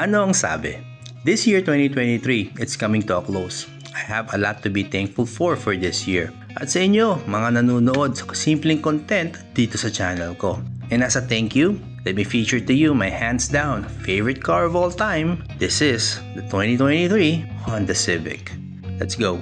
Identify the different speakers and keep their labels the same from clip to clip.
Speaker 1: Ano ang sabi? This year 2023, it's coming to a close. I have a lot to be thankful for this year. At sa inyo, mga nanonood sa simpleng content dito sa channel ko. And as a thank you, let me feature to you my hands down favorite car of all time. This is the 2023 Honda Civic. Let's go!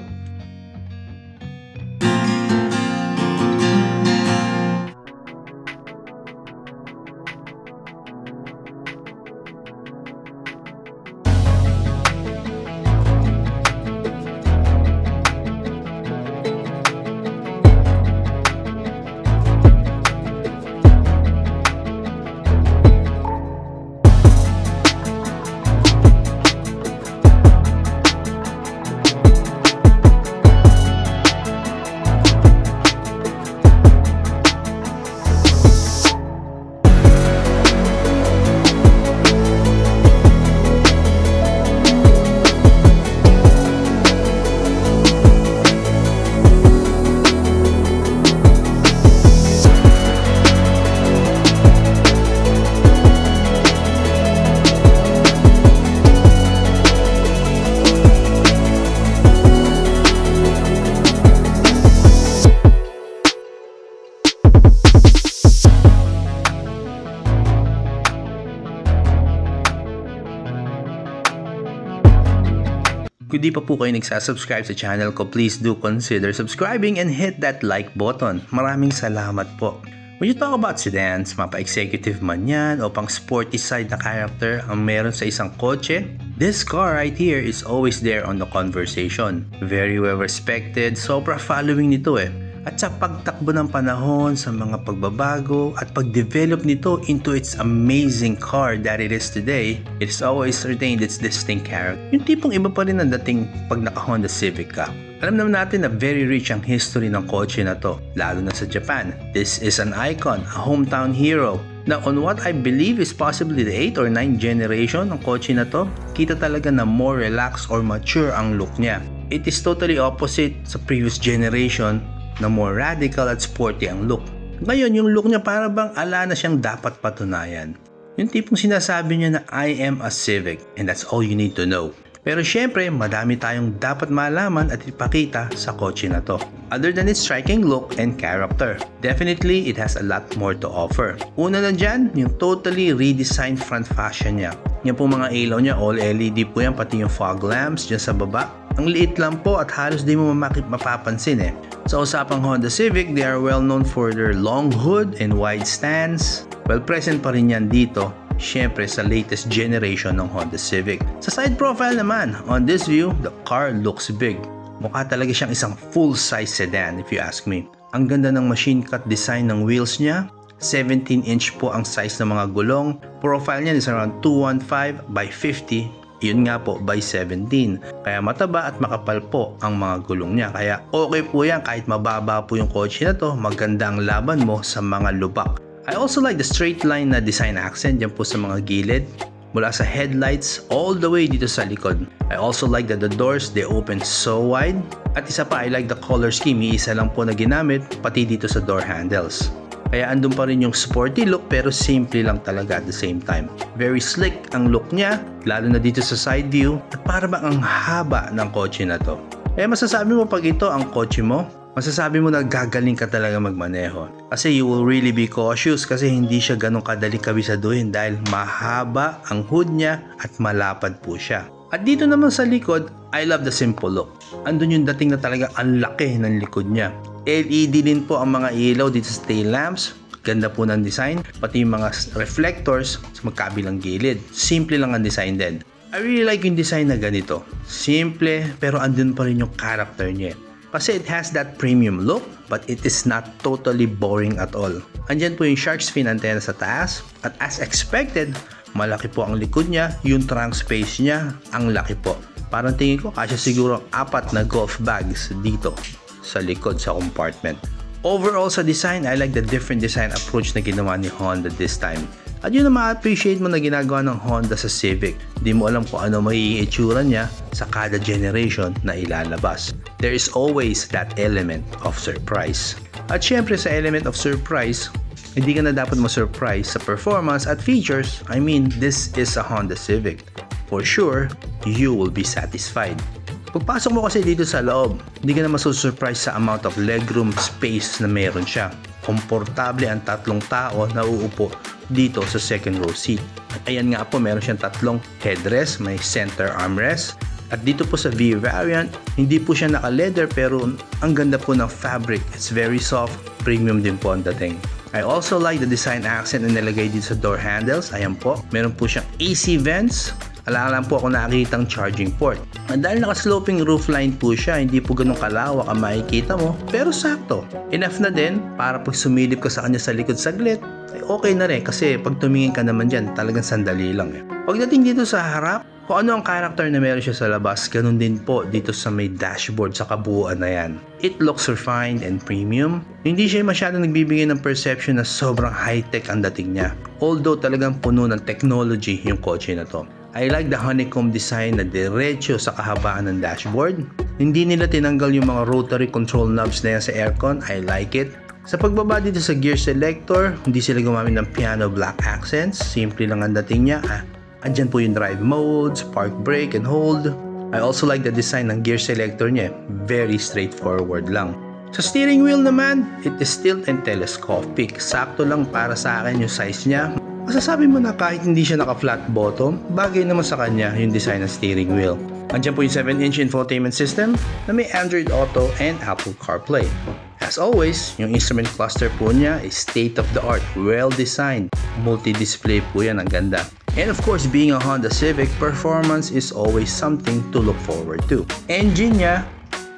Speaker 1: Kung di pa po kayo nagsasubscribe sa channel ko, please do consider subscribing and hit that like button. Maraming salamat po. When you talk about sedans, mapa-executive man yan o pang sporty side na character ang meron sa isang kotse, this car right here is always there on the conversation. Very well respected, sobra following nito eh. At sa pagtakbo ng panahon, sa mga pagbabago at pag-develop nito into its amazing car that it is today, it's always retained its distinct character. Yung tipong iba pa rin ang dating pag naka-Honda Civic ka. Alam naman natin na very rich ang history ng kotse na to, lalo na sa Japan. This is an icon, a hometown hero. Now, on what I believe is possibly the 8th or 9th generation ng kotse na to, kita talaga na more relaxed or mature ang look niya. It is totally opposite sa previous generation na more radical at sporty ang look. Ngayon, yung look niya para bang ala na siyang dapat patunayan. Yung tipong sinasabi niya na I am a Civic and that's all you need to know. Pero syempre, madami tayong dapat malaman at ipakita sa kotse na to. Other than its striking look and character, definitely it has a lot more to offer. Una na dyan, yung totally redesigned front fascia niya. Yan po mga ilaw niya, all LED po yan, pati yung fog lamps dyan sa baba. Ang liit lang po at halos di mo mapapansin eh. Sa usapang Honda Civic, they are well known for their long hood and wide stance. Well, present pa rin yan dito, syempre sa latest generation ng Honda Civic. Sa side profile naman, on this view, the car looks big. Mukha talaga siyang isang full-size sedan if you ask me. Ang ganda ng machine cut design ng wheels niya. 17-inch po ang size ng mga gulong. Profile niya is around 215 by 50. Yun nga po by 17. Kaya mataba at makapal po ang mga gulong niya. Kaya okay po yan kahit mababa po yung kotse na to. Maganda ang laban mo sa mga lubak. I also like the straight line na design accent dyan po sa mga gilid. Mula sa headlights all the way dito sa likod. I also like that the doors, they open so wide. At isa pa, I like the color scheme. Iisa lang po na ginamit pati dito sa door handles. Kaya andun pa rin yung sporty look pero simple lang talaga at the same time. Very slick ang look niya, lalo na dito sa side view at para bang ang haba ng kotse na to. Kaya masasabi mo pag ito ang kotse mo, masasabi mo na gagaling ka talaga magmaneho. Kasi you will really be cautious kasi hindi siya ganun kadali kabisaduhin dahil mahaba ang hood niya at malapad po siya. At dito naman sa likod, I love the simple look. Andun yung dating na talaga ang laki ng likod niya. LED din po ang mga ilaw dito sa tail lamps. Ganda po ng design. Pati yung mga reflectors sa magkabilang gilid. Simple lang ang design din. I really like yung design na ganito. Simple pero andun pa rin yung character niya. Kasi it has that premium look but it is not totally boring at all. Andyan po yung shark's fin antenna sa taas. At as expected, malaki po ang likod niya. Yung trunk space niya, ang laki po. Parang tingin ko kasya siguro 4 na golf bags dito sa likod sa compartment. Overall sa design, I like the different design approach na ginawa ni Honda this time. At yun na ma-appreciate mo na ginagawa ng Honda sa Civic. Di mo alam kung ano magiging itsura niya sa kada generation na ilalabas. There is always that element of surprise. At syempre sa element of surprise, hindi ka na dapat ma-surprise sa performance at features. I mean, this is a Honda Civic. For sure, you will be satisfied. Pagpasok mo kasi dito sa loob, hindi ka na masusurprise sa amount of legroom space na meron siya. Komportable ang tatlong tao na uupo dito sa second row seat. At ayan nga po, meron siyang tatlong headrest, may center armrest. At dito po sa V variant, hindi po siya naka-leather pero ang ganda po ng fabric. It's very soft, premium din po ang dating. I also like the design accent na nilagay dito sa door handles. Ayan po, meron po siyang AC vents. Alang po ako nakikitang charging port. At dahil naka-sloping roofline po siya, hindi po ganun kalawak ang makikita mo, pero sakto. Enough na din para pag sumilip ka sa kanya sa likod saglit, ay okay na rin kasi pag tumingin ka naman dyan, talagang sandali lang. Pagdating dito sa harap, kung ano ang character na meron siya sa labas, ganun din po dito sa may dashboard sa kabuuan na yan. It looks refined and premium. Hindi siya masyadong nagbibigay ng perception na sobrang high-tech ang dating niya. Although talagang puno ng technology yung kotse na to. I like the honeycomb design na diretso sa kahabaan ng dashboard. Hindi nila tinanggal yung mga rotary control knobs na yan sa aircon. I like it. Sa pagbaba dito sa gear selector, hindi sila gumamit ng piano black accents. Simple lang ang dating niya. Andyan po yung drive modes, park, brake, and hold. I also like the design ng gear selector niya. Very straightforward lang. Sa steering wheel naman, it is tilt and telescopic. Sakto lang para sa akin yung size niya. Masasabi mo na kahit hindi siya naka-flat bottom, bagay naman sa kanya yung design ng steering wheel. Andyan po yung 7-inch infotainment system na may Android Auto and Apple CarPlay. As always, yung instrument cluster po niya is state-of-the-art, well-designed. Multi-display po yan, ang ganda. And of course, being a Honda Civic, performance is always something to look forward to. Engine niya,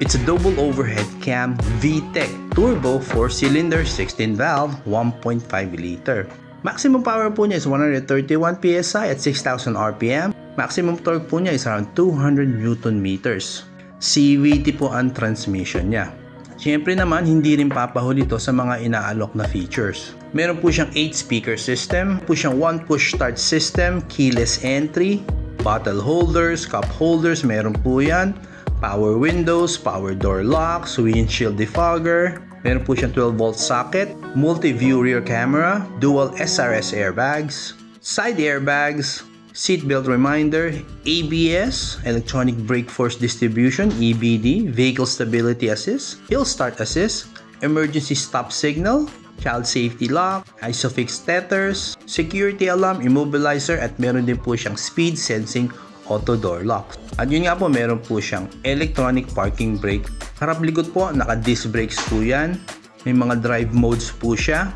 Speaker 1: it's a double overhead cam VTEC turbo 4-cylinder 16-valve 1.5 liter. Maximum power po niya is 131 PSI at 6,000 RPM. Maximum torque po niya is around 200 Newton meters. CVT po ang transmission niya. Siyempre naman, hindi rin papahuli ito sa mga inaalok na features. Meron po siyang 8-speaker system, po siyang 1-push start system, keyless entry, bottle holders, cup holders, meron po yan, power windows, power door locks, windshield defogger, meron po siyang 12-volt socket, multi-view rear camera, dual SRS airbags, side airbags, seatbelt reminder, ABS, electronic brake force distribution, EBD, vehicle stability assist, hill start assist, emergency stop signal, child safety lock, isofix tethers, security alarm, immobilizer, at meron din po siyang speed sensing auto door lock. At yun nga po, meron po siyang electronic parking brake. Harap likod po, naka-disc brakes po yan. May mga drive modes po siya.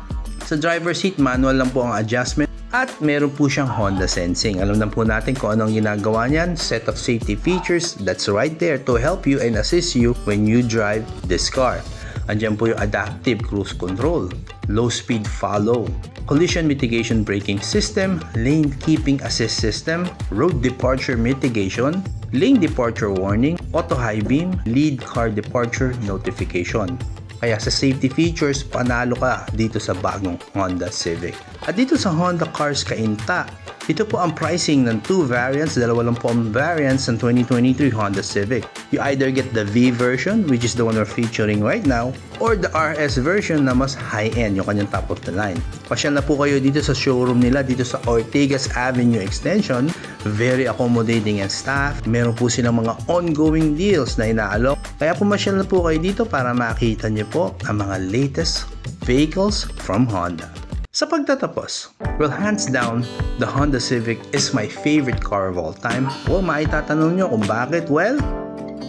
Speaker 1: Sa driver seat, manual lang po ang adjustment. At meron po siyang Honda Sensing. Alam na po natin kung anong ginagawa niyan. Set of safety features that's right there to help you and assist you when you drive this car. Andiyan po yung adaptive cruise control, low speed follow, collision mitigation braking system, lane keeping assist system, road departure mitigation, lane departure warning, auto high beam, lead car departure notification. Kaya sa safety features, panalo ka dito sa bagong Honda Civic. At dito sa Honda Cars Cainta, ito po ang pricing ng 2 variants, dalawa lang po ang variants ng 2023 Honda Civic. You either get the V version, which is the one we're featuring right now, or the RS version na mas high-end, yung kanyang top of the line. Pasyal na po kayo dito sa showroom nila, dito sa Ortigas Avenue Extension. Very accommodating ang staff. Meron po silang mga ongoing deals na inaalok. Kaya pumasyal na po kayo dito para makita nyo po ang mga latest vehicles from Honda. Sa pagtatapos, well, hands down, the Honda Civic is my favorite car of all time. Well, maitatanong nyo kung bakit? Well,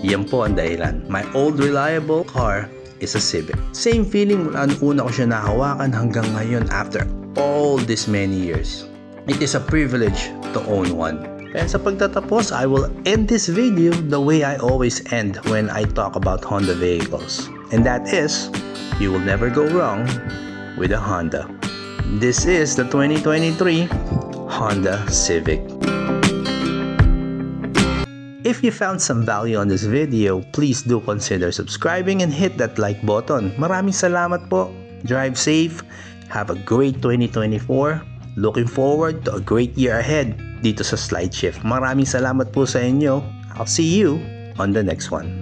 Speaker 1: yan po ang dahilan. My old reliable car is a Civic. Same feeling mula nung una ko siya nahawakan hanggang ngayon after all these many years. It is a privilege to own one. And sa pagtatapos, I will end this video the way I always end when I talk about Honda vehicles. And that is, you will never go wrong with a Honda. This is the 2023 Honda Civic. If you found some value on this video, please do consider subscribing and hit that like button. Maraming salamat po. Drive safe. Have a great 2024. Looking forward to a great year ahead dito sa Slide Shift. Maraming salamat po sa inyo. I'll see you on the next one.